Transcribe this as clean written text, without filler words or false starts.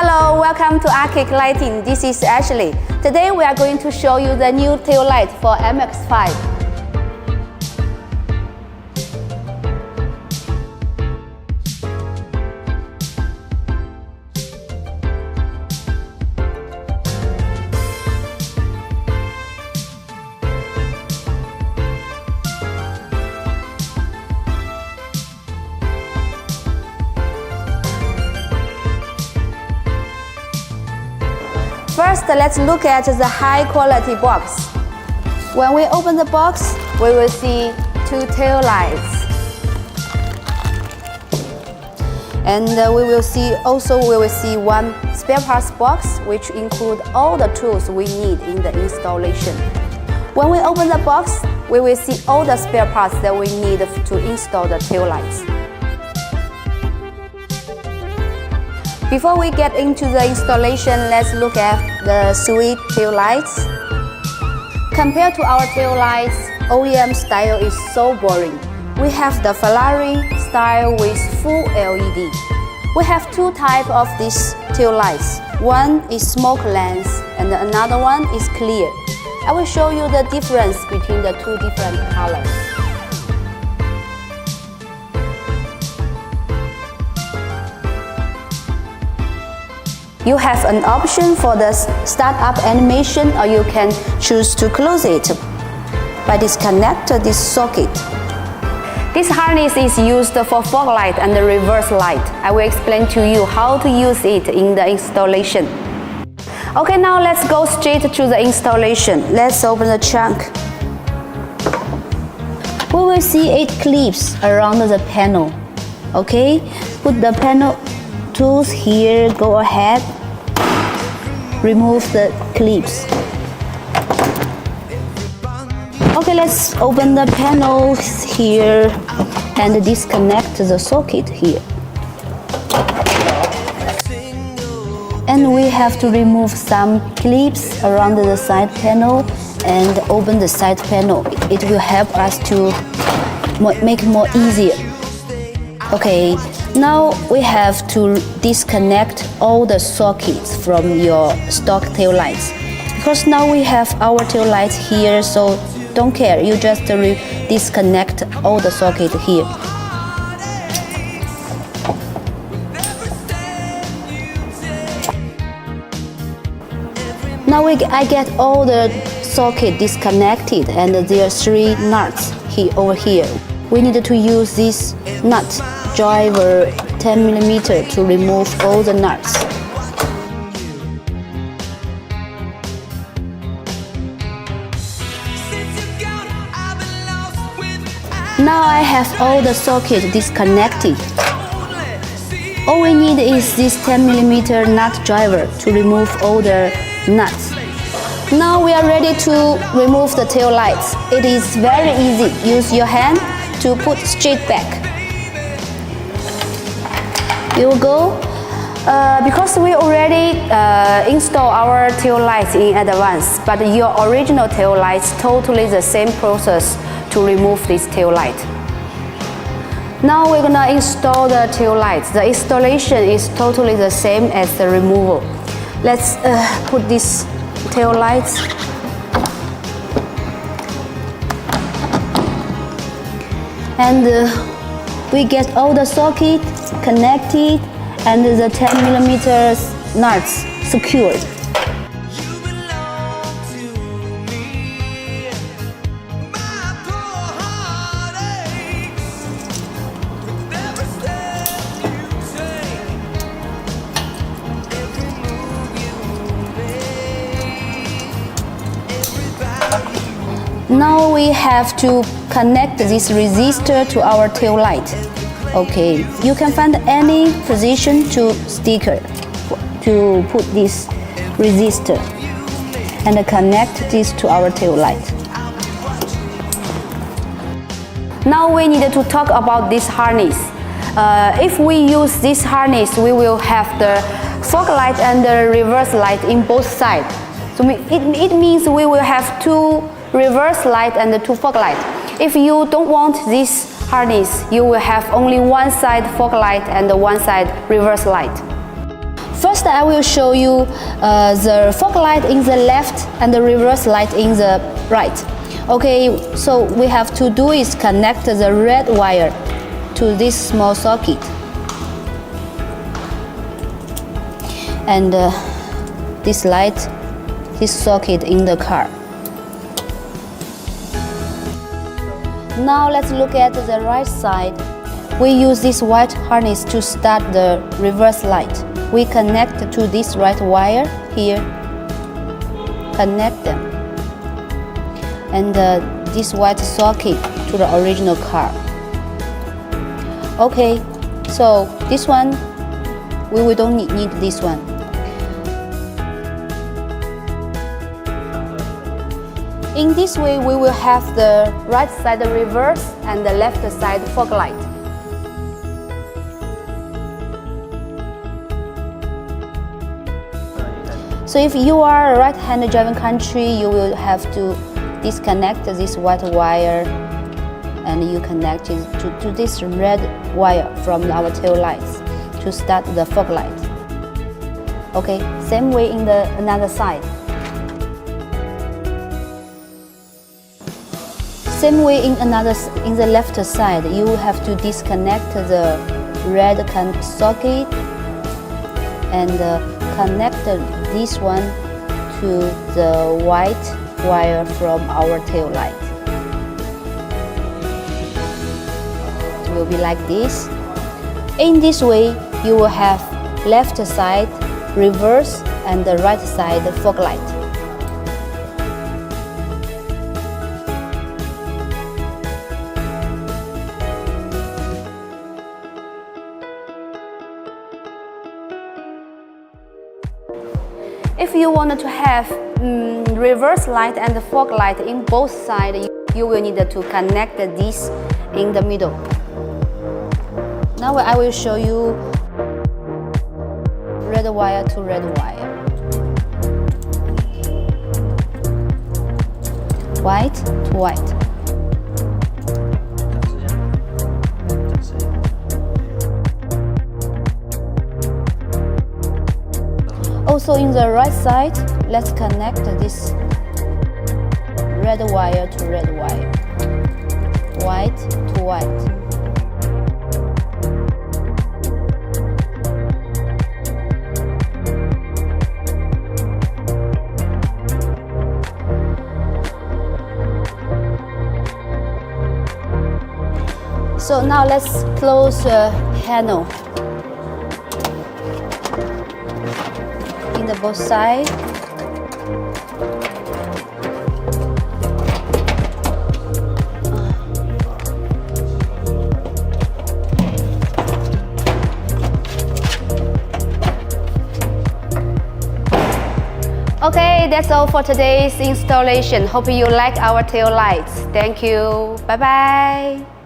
Hello, welcome to Arctic Lighting. This is Ashley. Today we are going to show you the new tail light for MX-5. First, let's look at the high-quality box. When we open the box, we will see two tail lights. And we will see one spare parts box, which include all the tools we need in the installation. When we open the box, we will see all the spare parts that we need to install the tail lights. Before we get into the installation, let's look at the suite tail lights. Compared to our tail lights, OEM style is so boring. We have the Ferrari style with full LED. We have two types of these tail lights. One is smoke lens and another one is clear. I will show you the difference between the two different colors. You have an option for the startup animation, or you can choose to close it by disconnect this socket. This harness is used for fog light and reverse light. I will explain to you how to use it in the installation. Okay, now let's go straight to the installation. Let's open the trunk. We will see 8 clips around the panel. Okay, put the panel tools here, go ahead, remove the clips. Okay, let's open the panels here and disconnect the socket here. And we have to remove some clips around the side panel and open the side panel. It will help us to make it more easier. Okay, now we have to disconnect all the sockets from your stock tail lights. Because now we have our tail lights here, so don't care, you just disconnect all the sockets here. Now I get all the sockets disconnected, and there are 3 nuts over here. We need to use this nut driver 10mm to remove all the nuts. Now I have all the sockets disconnected. All we need is this 10mm nut driver to remove all the nuts. Now we are ready to remove the tail lights. It is very easy. Use your hand to put straight back. You will go. Because we already install our tail lights in advance, but your original tail lights totally the same process to remove this tail light. Now we're gonna install the tail lights. The installation is totally the same as the removal. Let's put these tail lights. And we get all the sockets connected and the 10mm nuts secured. Now we have to connect this resistor to our tail light. Okay, you can find any position to sticker to put this resistor and connect this to our tail light. Now we need to talk about this harness. If we use this harness, we will have the fog light and the reverse light in both sides. So it means we will have 2 reverse light and 2 fog light. If you don't want this harness, you will have only one side fog light and one side reverse light. First, I will show you the fog light in the left and the reverse light in the right. Okay, so we have to do is connect the red wire to this small socket. And this light, this socket in the car. Now let's look at the right side. We use this white harness to start the reverse light. We connect to this right wire here, connect them, and this white socket to the original car. Okay, so this one, we don't need this one. In this way, we will have the right side reverse and the left side fog light. So if you are a right-hand driving country, you will have to disconnect this white wire and you connect it to this red wire from our tail lights to start the fog light. Okay, same way in the another side. Same way in the left side, you will have to disconnect the red socket and connect this one to the white wire from our tail light. It will be like this. In this way, you will have left side reverse and the right side fog light. If you wanted to have reverse light and fog light in both sides, you will need to connect this in the middle. Now I will show you red wire to red wire, white to white. Also in the right side, let's connect this red wire to red wire, white to white. So now let's close the panel. The both sides. Okay, that's all for today's installation. Hope you like our tail lights. Thank you. Bye bye.